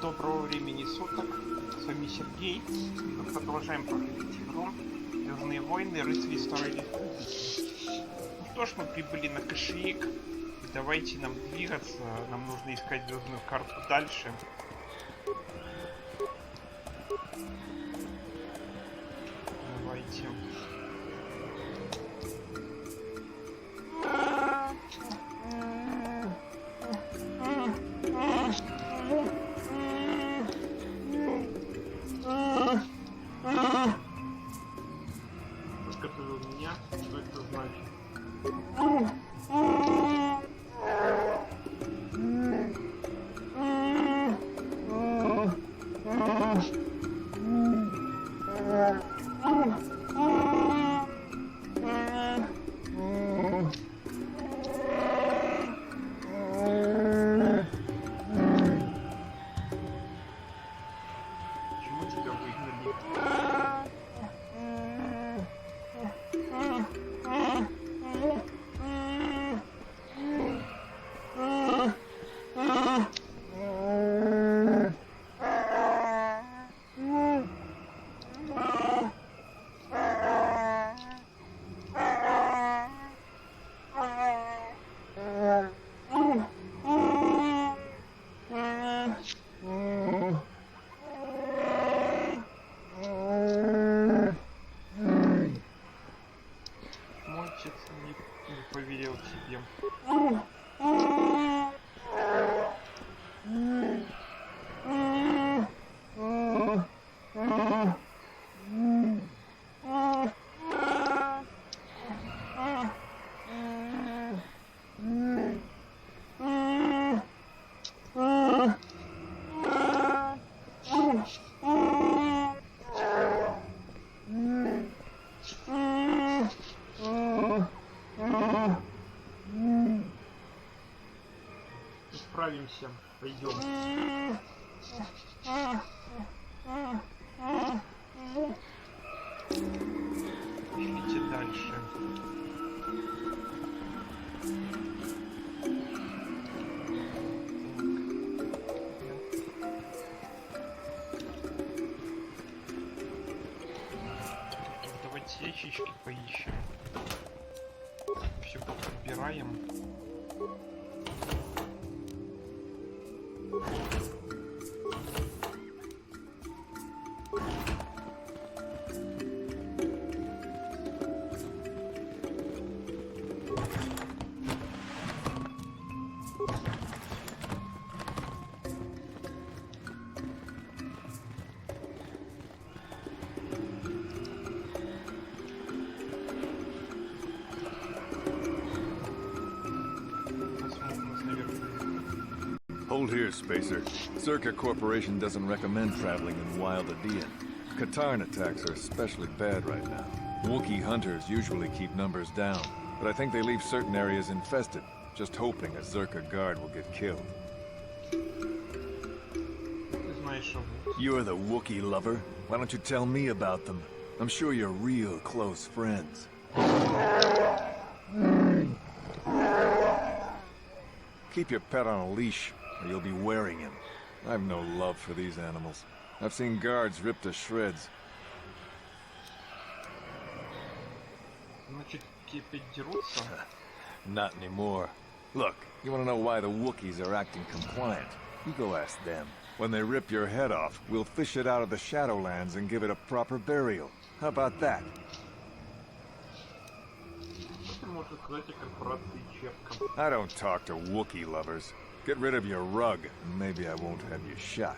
Доброго времени суток, с вами Сергей. Мы продолжаем проходить игру «Звёздные войны. Рыцари Старой Республики». Ну что ж, мы прибыли на Кашиик. Давайте нам двигаться, нам нужно искать звездную карту дальше. Давайте. Подготовил меня, что это значит? Почему тебя выгнали? Мой отец не поверил тебе. Справимся, пойдем. Идите дальше. Давайте ящички поищем. Все подбираем. Hold here, Spacer. Circa Corporation doesn't recommend traveling in Wild Adean. KOtOR attacks are especially bad right now. Wookiee hunters usually keep numbers down, but I think they leave certain areas infested, just hoping a Zerka guard will get killed. You're the Wookiee lover. Why don't you tell me about them? I'm sure you're real close friends. Keep your pet on a leash, or you'll be wearing him. I've no love for these animals. I've seen guards ripped to shreds. Not anymore. Look, you want to know why the Wookiees are acting compliant? You go ask them. When they rip your head off, we'll fish it out of the Shadowlands and give it a proper burial. How about that? I don't talk to Wookiee lovers. Get rid of your rug, and maybe I won't have you shot.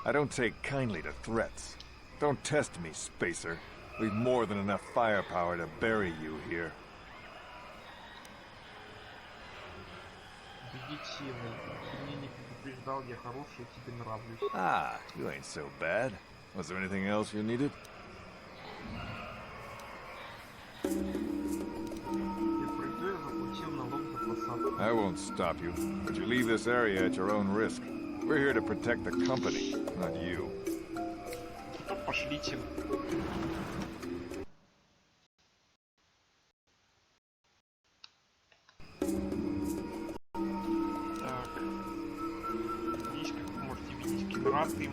I don't take kindly to threats. Don't test me, Spacer. We've more than enough firepower to bury you here. Ah, you ain't so bad. Was there anything else you needed? I won't stop you, but you leave this area at your own risk. We're here to protect the company, not you. Пошлите. затраты.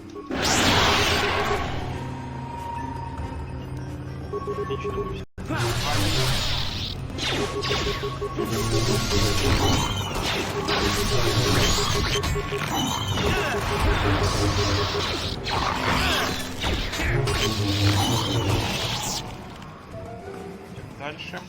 Отлично, мы все идем дальше.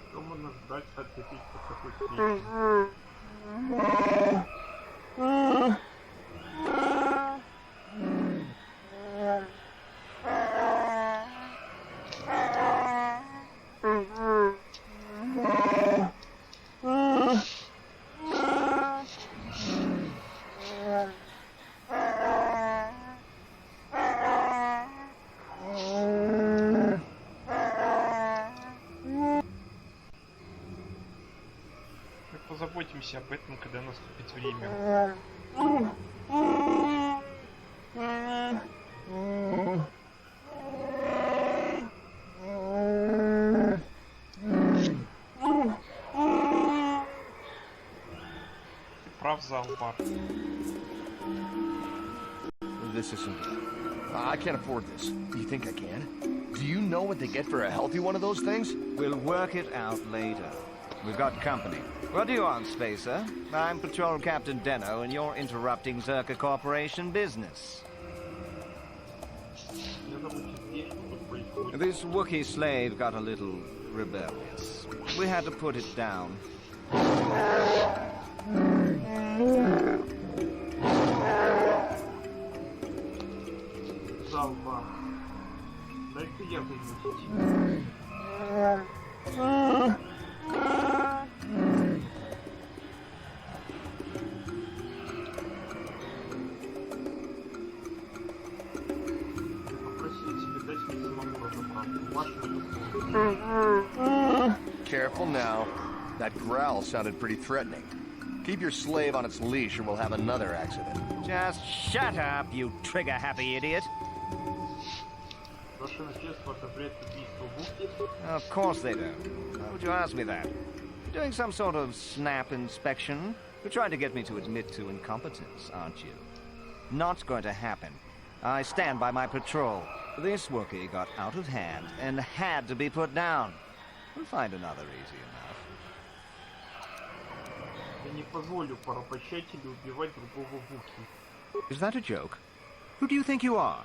Что можно ждать от таких такой встречи? Позаботимся об этом, когда наступит время. Ты прав, Залбар. This isn't... I can't afford this. Do you think I can? Do you know what they get for a healthy one of those things? We'll work it out later. We've got company. What do you want, Spacer? I'm Patrol Captain Deno, and you're interrupting Zerka Corporation business. This Wookiee slave got a little rebellious. We had to put it down. Залбар. Дай-ка я займусь. Careful now. That growl sounded pretty threatening. Keep your slave on its leash or we'll have another accident. Just shut up, you trigger-happy idiot. Ваше начальство одобряет убийство Вуки? Of course they don't. Why would you ask me that? You're doing some sort of snap inspection? You're trying to get me to admit to incompetence, aren't you? Not going to happen. I stand by my patrol. This Wookiee got out of hand and had to be put down. We'll find another easy enough. Я не позволю порабощателю убивать другого Вуки. Is that a joke? Who do you think you are?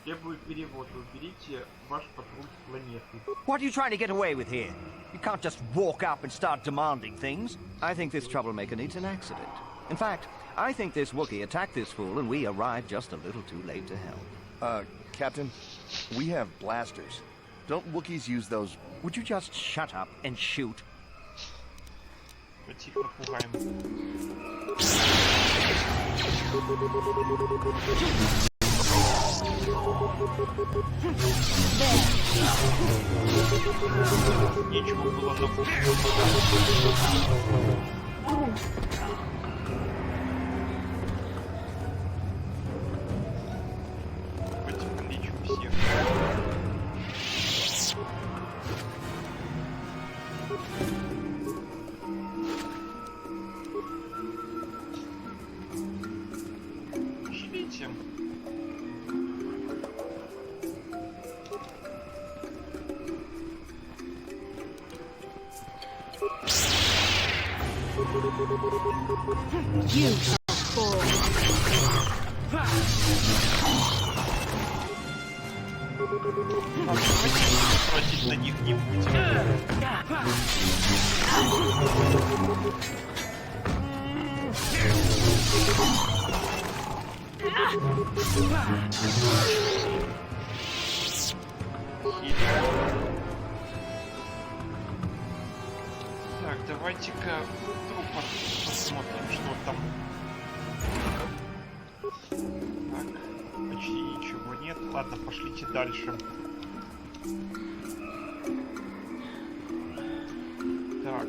Требую перевода. Уберите ваш патруль с планеты. What are you trying to get away with here? You can't just walk up and start demanding things. I think this troublemaker needs an accident. In fact, I think this Wookiee attacked this fool and we arrived just a little too late to help. Captain, we have blasters. Don't Wookiees use those? Would you just shut up and shoot? Давайте их напугаем. Нечего было напугать. Давайте полечим всех. Шлите. You shall fall. Тратить на них не будем. Так, давайте-ка вдруг посмотрим, что там. Так, почти ничего нет. Ладно, пошлите дальше. Так.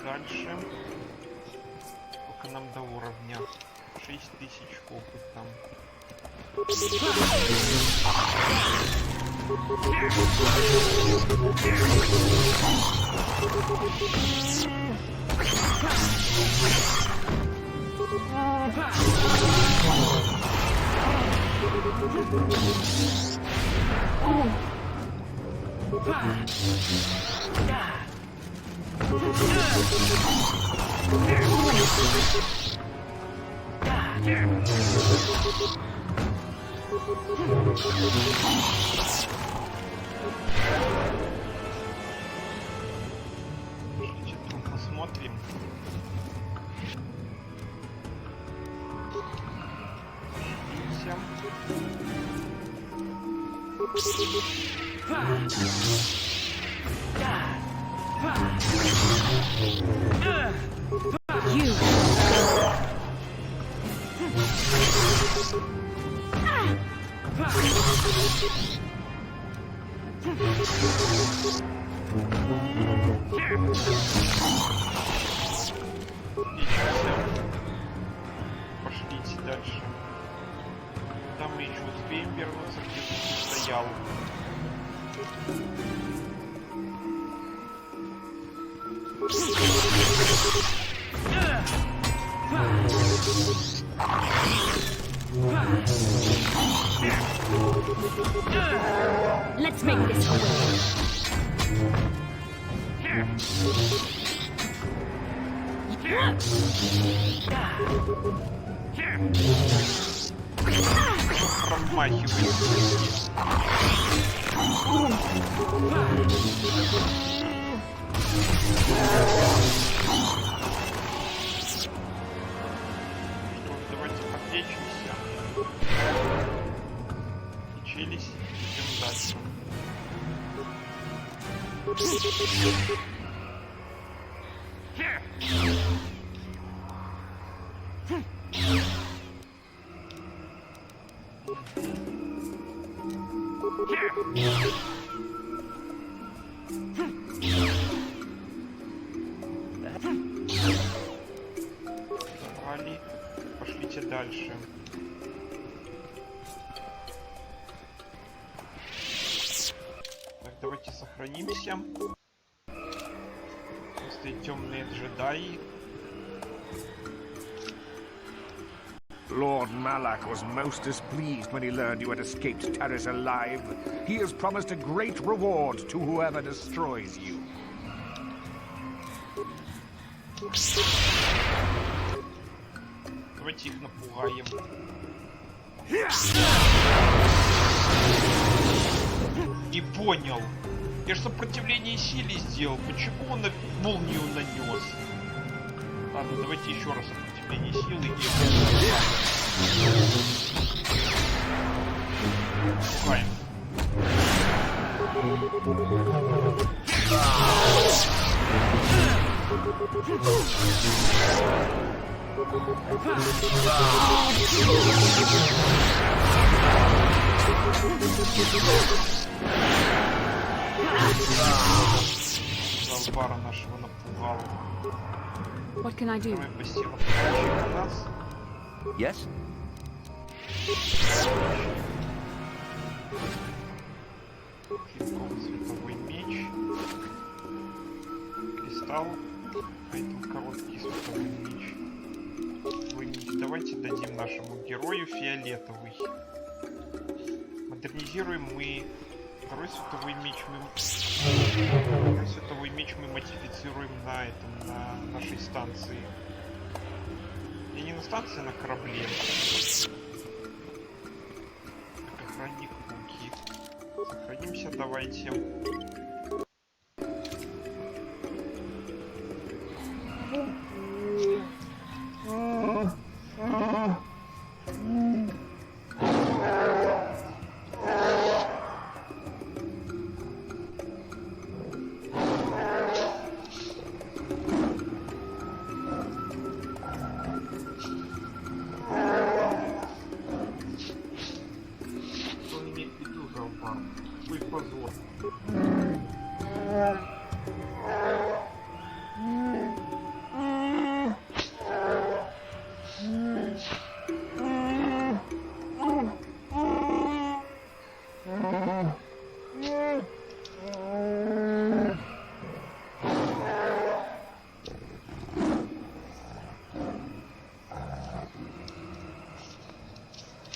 Дальше. Сколько нам до уровня? 6000 опыта. Что-то посмотрим. Пошлите дальше. Там мы еще успеем вернуться, где ты стоял. Let's make this quick. Промахивайся. Что, давайте подлечимся. Лечились, идем дальше. Забрали. Пошлите дальше. Так, давайте сохранимся. Просто темные джедаи. Lord Malak was most displeased when he learned you had escaped Taris alive. He has promised a great reward to whoever destroys you. Давайте их напугаем. Не понял. Я же сопротивление силе сделал. Почему он молнию нанес? Ладно, давайте еще раз сопротивление силы и пугаем. Залбара нашего напугал. What can I do? Давай постепенно помочь нас. Yes? Клинковый световой меч. Кристалл. А это короткий световой меч. Давайте дадим нашему герою фиолетовый. Модернизируем мы второй световой меч мы модифицируем на этом, на нашей станции. И не на станции, а на корабле. Как охранник Вуки. Сохранимся, давайте.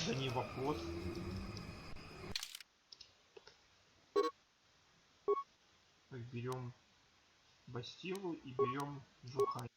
Да не вопрос. Так, берем Бастилу и берем Жухай.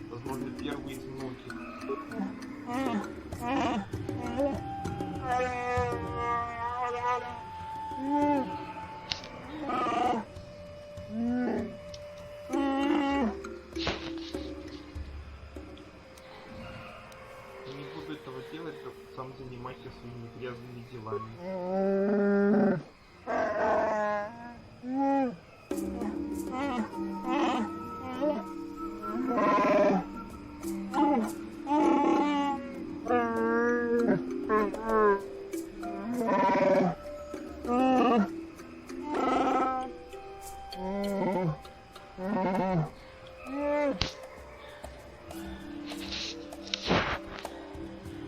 Возможно, первый из многих. Не буду этого делать, только сам занимайся своими грязными делами.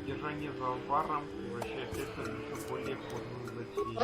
Держание за алваром превращает это в еще более ходную затею.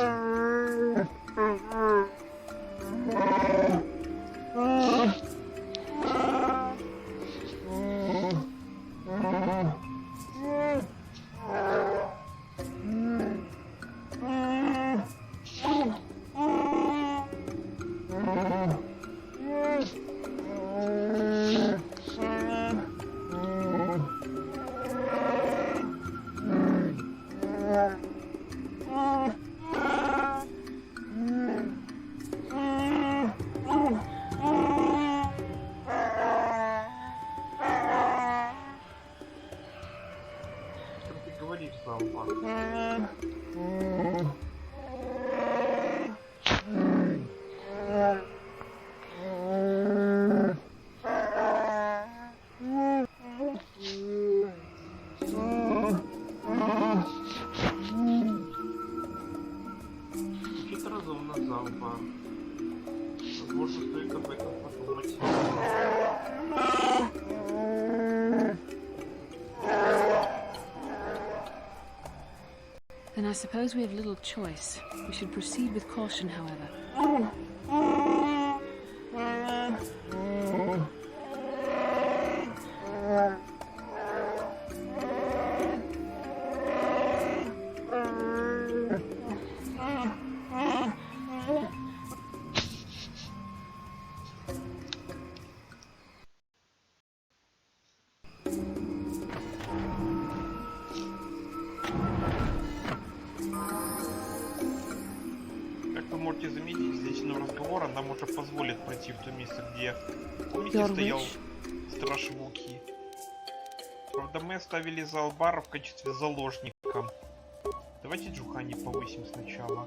Возможно, стоит об этом подумать. Then I suppose we have little choice. We should proceed with caution, however. Можете заметить, здесь но разговора нам уже позволит пройти в то место, где, помните, стоял страж Вуки. Правда, мы оставили Залбара в качестве заложника. Давайте Джухани повысим сначала.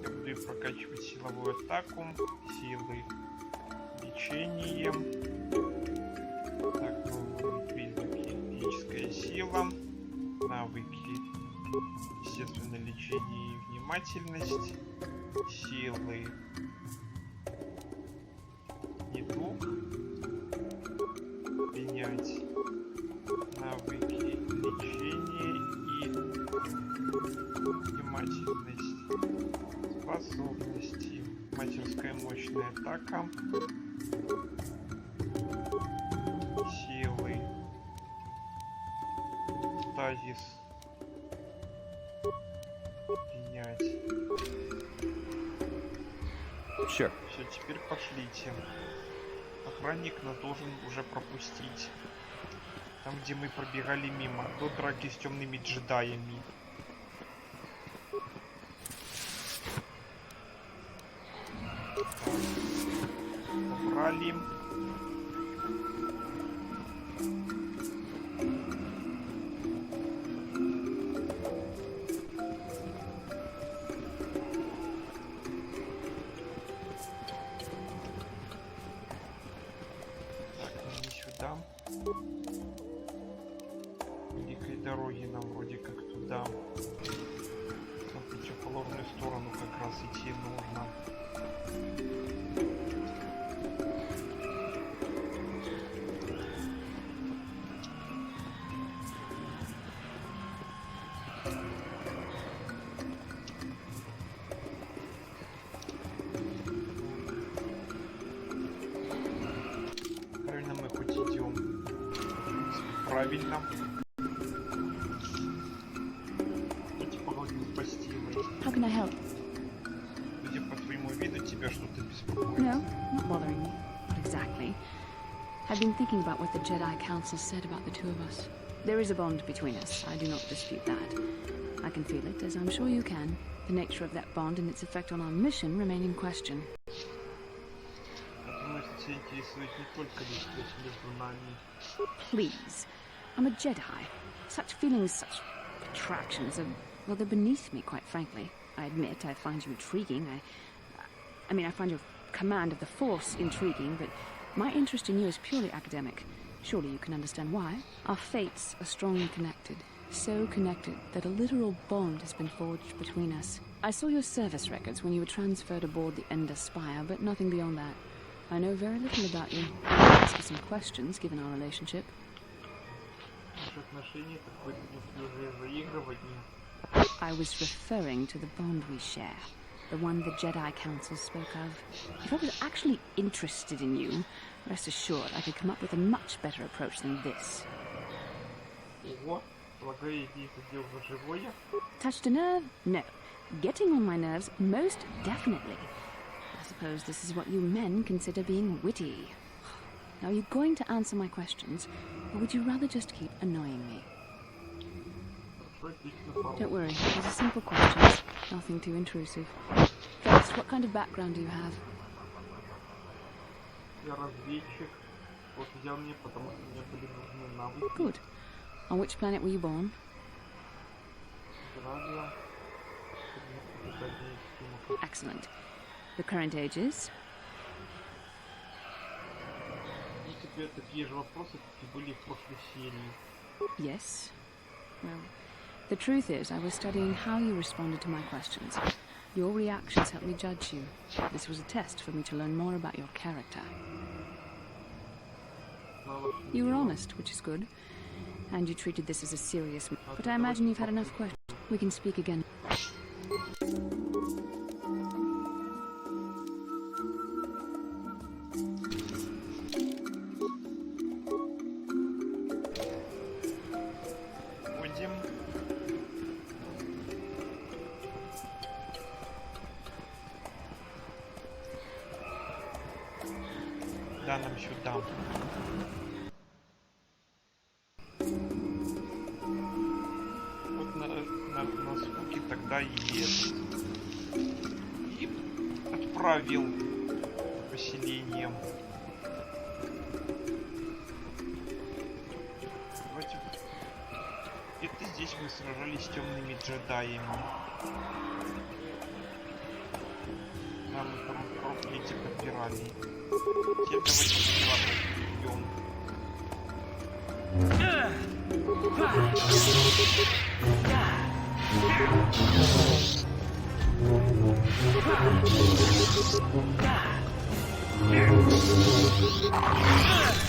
Я буду прокачивать силовую атаку, силы, лечение. Так, признаки: физическая сила, навыки. Естественно, лечение и внимательность, силы, недуг, принять навыки, лечение и внимательность, способности, мастерская мощная атака, силы, стазис. Sure. Все, теперь пошлите. Охранник нас должен уже пропустить. Там, где мы пробегали мимо, до драки с темными джедаями. Забрали. Великой дороги нам вроде как туда. На противоположную сторону как раз идти нужно. Правильно мы хоть идем. Правильно. Эти поговорим с Бастилой. How can I help? Судя по твоему виду, тебя что-то беспокоит. No, not bothering me. Not exactly. I've been thinking about what the Jedi Council said about the two of us. There is a bond between us. I do not dispute that. I can feel it, as I'm sure you can. The nature of that bond and its effect on our mission remain in question. Тебя интересует не только лишь между нами. Please. I'm a Jedi. Such feelings, such attractions are, well, they're beneath me, quite frankly. I admit I find you intriguing. I mean, I find your command of the Force intriguing, but my interest in you is purely academic. Surely you can understand why. Our fates are strongly connected. So connected that a literal bond has been forged between us. I saw your service records when you were transferred aboard the Ender Spire, but nothing beyond that. I know very little about you. I'll ask you some questions, given our relationship. I was referring to the bond we share. The one the Jedi Council spoke of. If I was actually interested in you, rest assured I could come up with a much better approach than this. Touched a nerve? No. Getting on my nerves? Most definitely. I suppose this is what you men consider being witty. Now, are you going to answer my questions, or would you rather just keep annoying me? Don't worry, these are simple questions. Nothing too intrusive. First, what kind of background do you have? Good. On which planet were you born? Excellent. The current age is? Yes. Well, the truth is, I was studying how you responded to my questions. Your reactions helped me judge you. This was a test for me to learn more about your character. You were honest, which is good. And you treated this as a serious... But I imagine you've had enough questions. We can speak again. Будем. Да, нам сюда. Вот на звуки тогда и этот. И отправил поселением. Давайте. Это здесь мы сражались с темными джедаями. Да, мы там проклятие подбирали. Теперь давайте пиратов перейдем.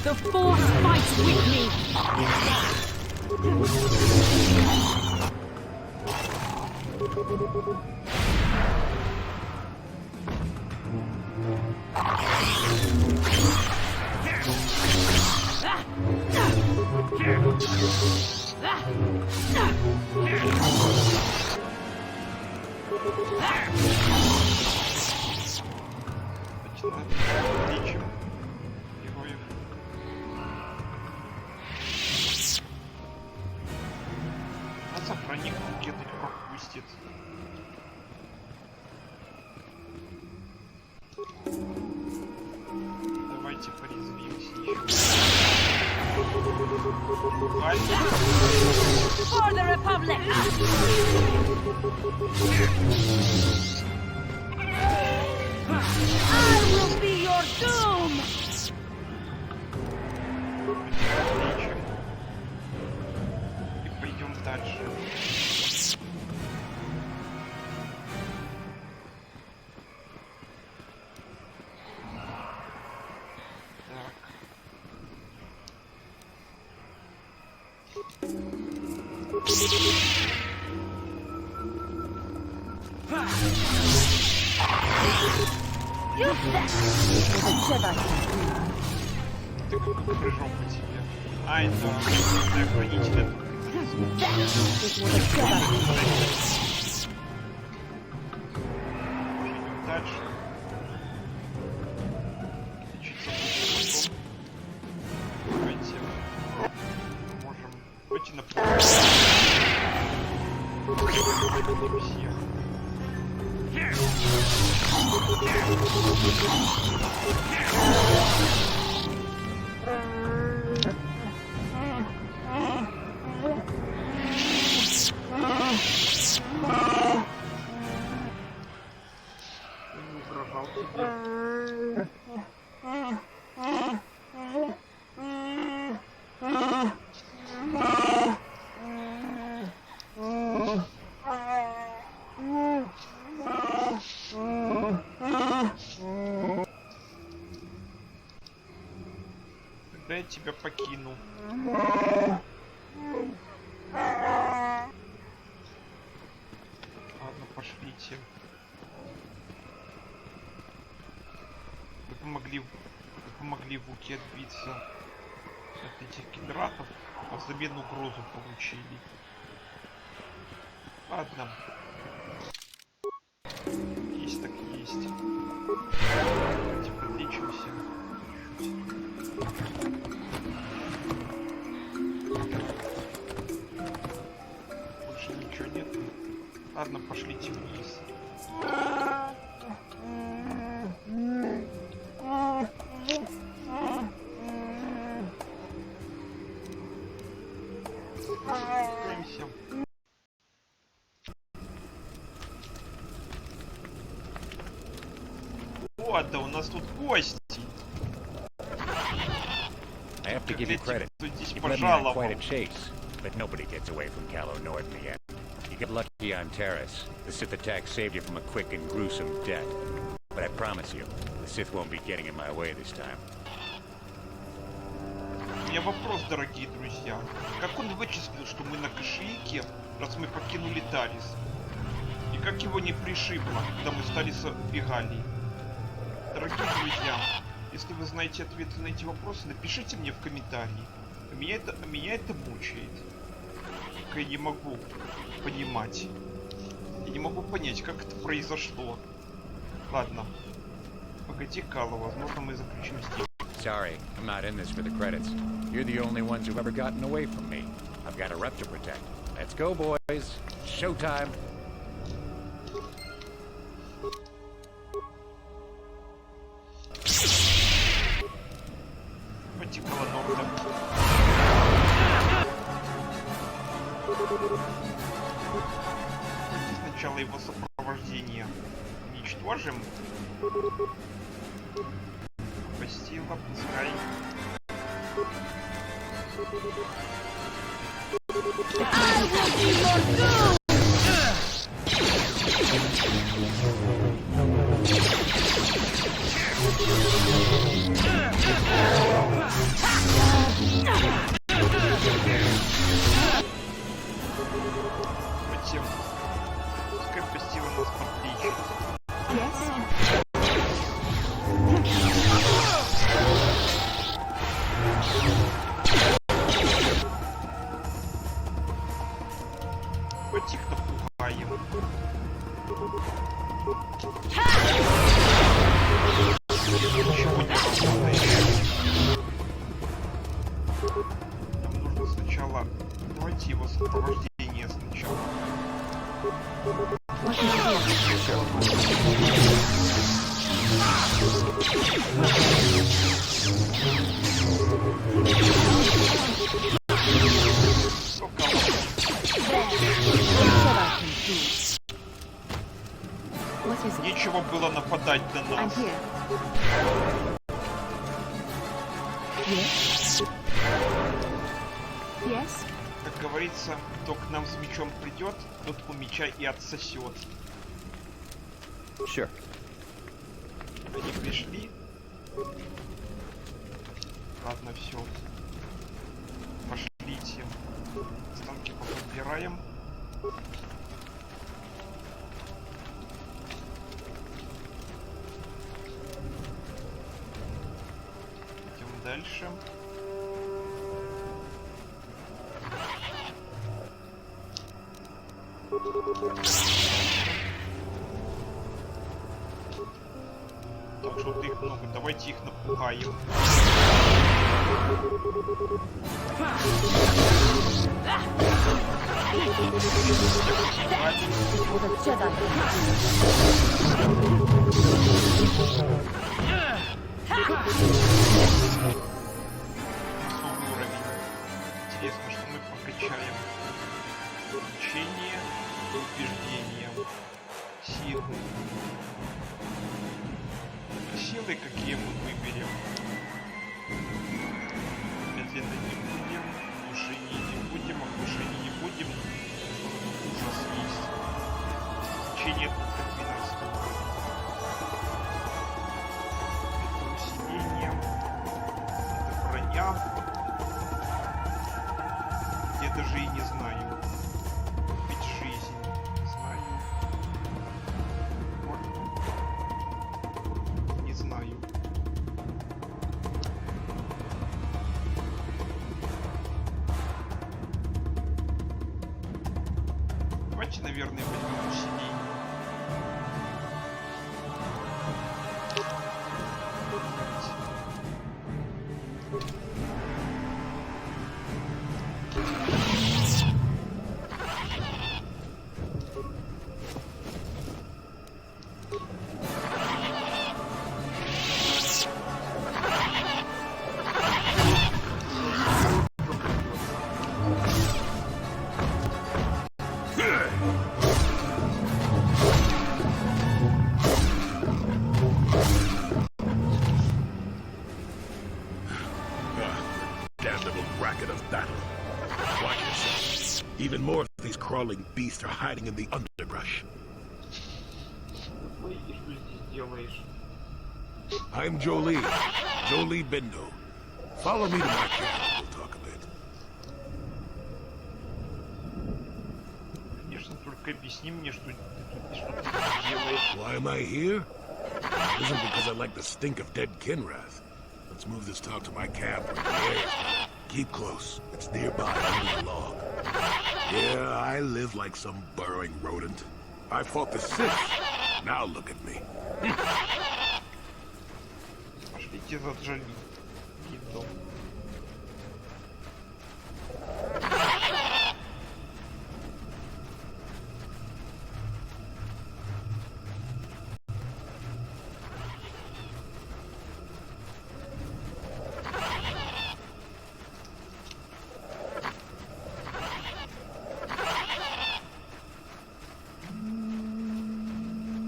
The Force fights with me! Получим героев. А сохранник где-то пропустит. Давайте порезвимся еще. For the Republic! I will be your doom! Отлично. И пойдем дальше. Так. Ты как прыжок по тебе. А, это хранитель. Идем дальше. Лечиться будем потом. Давайте. Можем. Давайте на пол. Всех. Не угрожал тебе. Когда я тебя покину. Ладно, пошлите. Вы помогли Вуке отбиться от этих кедратов, а взамен угрозу получили. Ладно. Есть так есть. Давайте подлечимся. Больше ничего нет. Ладно, пошлите вниз. Успокоимся. Вот, да у нас тут гости. I have to give you credit. Здесь You've led me on quite a пожаловал. chase, but nobody gets away from KOtOR in the end. You get lucky on Terrace. The Sith attack saved you from a quick and gruesome death. But I promise you, the Sith won't be getting in my way this time. меня вопрос, дорогие друзья. Как он вычислил, что мы на Кашиике, раз мы покинули Тарис? И как его не пришибло, когда мы с Тариса убегали? Дорогие друзья, если вы знаете ответы на эти вопросы, напишите мне в комментарии. Меня это мучает. Только я не могу понимать. Я не могу понять, как это произошло. Ладно. Погоди, Кало, возможно, мы заключим сделку. Sorry, I'm not in this for the credits. You're the only ones who've ever gotten away from me. I've got a rep to protect. Let's go, boys. Showtime. Потекала Норда. Сначала его сопровождение уничтожим. Постила, пускай. Затем, пускай постила нас подлечит. Потих напугаем. Ничего не работает. Нам нужно сначала... Давайте его сопровождение сначала. Нечего было нападать на нас. Как говорится, кто к нам с мечом придет, тот у меча и отсосет. Sure. Они пришли. Ладно, все. Пошлите. Останки поподбираем. Идем дальше. Так что их много, давайте их напугаем. Уровень. Интересно, что мы прокачаем. Учение, убеждение, силы. Силы какие мы выберем? Медленно не будем, внушение не будем, оглушение не будем. Ужас есть. Учение тут как 12 уровень. Это усиление. Это броня. Я даже и не знаю. Ведь жизнь. Не знаю. Не знаю. Давайте, наверное, возьмем усиление. Even more of these crawling beasts are hiding in the underbrush. Ой, и что здесь делаешь? I'm Jolie Bindo, Follow me to my camp. We'll talk a bit. Конечно, только объясни мне, что ты тут что-то делаешь. Why am I here? It isn't because I like the stink of dead Kinrath. Let's move this talk to my camp where the air is better. Keep close. It's nearby under the log. Yeah, I live like some burrowing rodent. I fought the Sith. Now look at me. Пошлите за Джоли. Дом.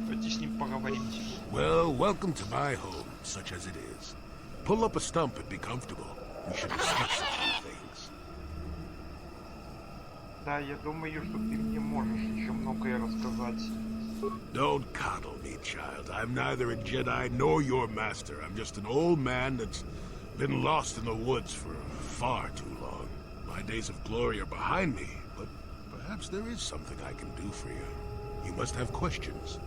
Давайте с ним поговорим. Well, welcome to my home, such as it is. Pull up a stump and be comfortable. We should discuss a few things. Да, я думаю, что ты мне можешь еще многое рассказать. Don't coddle me, child. I'm neither a Jedi nor your master. I'm just an old man that's been lost in the woods for far too long. My days of glory are behind me, but perhaps there is something I can do for you. You must have questions.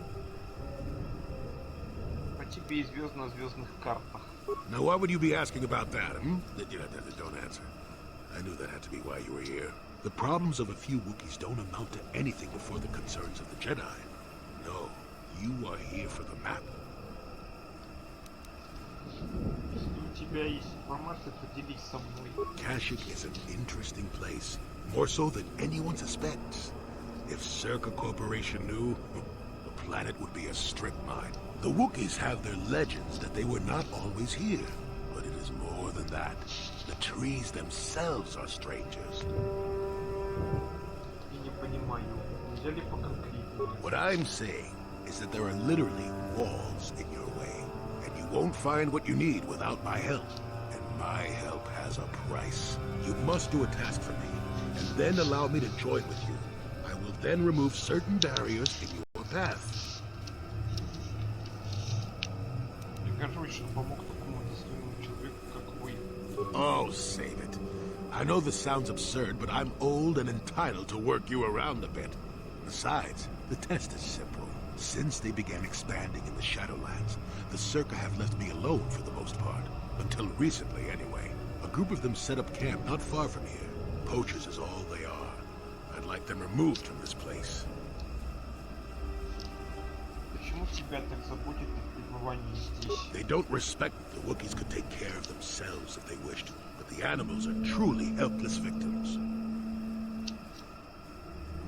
По тебе известно о звездных картах. Now, why would you be asking about that, Don't answer. I knew that had to be why you were here. The problems of a few Wookiees don't amount to anything before the concerns of the Jedi. No, you are here for the map. Если у тебя есть информация, поделись со мной. Kashik is an interesting place, more so than anyone suspects. If Circa Corporation knew, the planet would be a strip mine. The Wookiees have their legends that they were not always here, but it is more than that. The trees themselves are strangers. Я не понимаю, нельзя ли поконкретнее? What I'm saying is that there are literally walls in your way, and you won't find what you need without my help. And my help has a price. You must do a task for me, and then allow me to join with you. I will then remove certain barriers in your path. Горжусь, что помог такому достойному человеку, как вы. Oh, save it. I know this sounds absurd, but I'm old and entitled to work you around a bit. Besides, the test is simple. Since they began expanding in the Shadowlands, the Circa have left me alone for the most part. Until recently, anyway. A group of them set up camp not far from here. Poachers is all they are. I'd like them removed from this place. Почему тебя так заботит их пребывание здесь? They don't respect the Wookiees could take care of themselves if they wished, but the animals are truly helpless victims.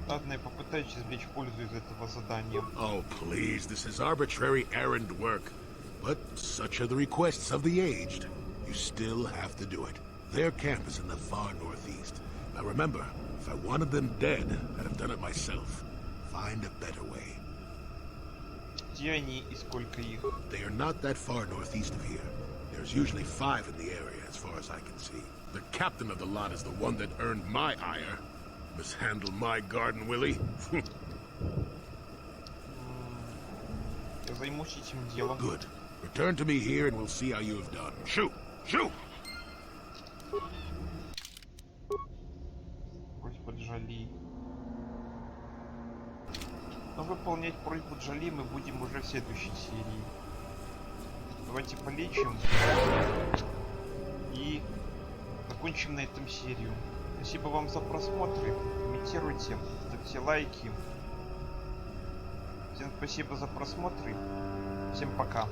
Ладно, я попытаюсь извлечь пользу из этого задания. Oh, please, this is arbitrary errand work. But such are the requests of the aged. You still have to do it. Their camp is in the far northeast. Now remember, if I wanted them dead, I'd have done it myself. Find a better way. Где они и сколько их? They are not that far northeast of here. There's usually 5 in the area, as far as I can see. The captain of the lot is the one that earned my ire. Mishandle my garden, Willie. Я займусь этим делом. Good. Return to me here and we'll see how you have done. Shoot! Shoot! Просьба Джоли. Но выполнять просьбу Джоли мы будем уже в следующей серии. Давайте полечим и закончим на этом серию. Спасибо вам за просмотры. Комментируйте, ставьте лайки. Всем спасибо за просмотры. Всем пока.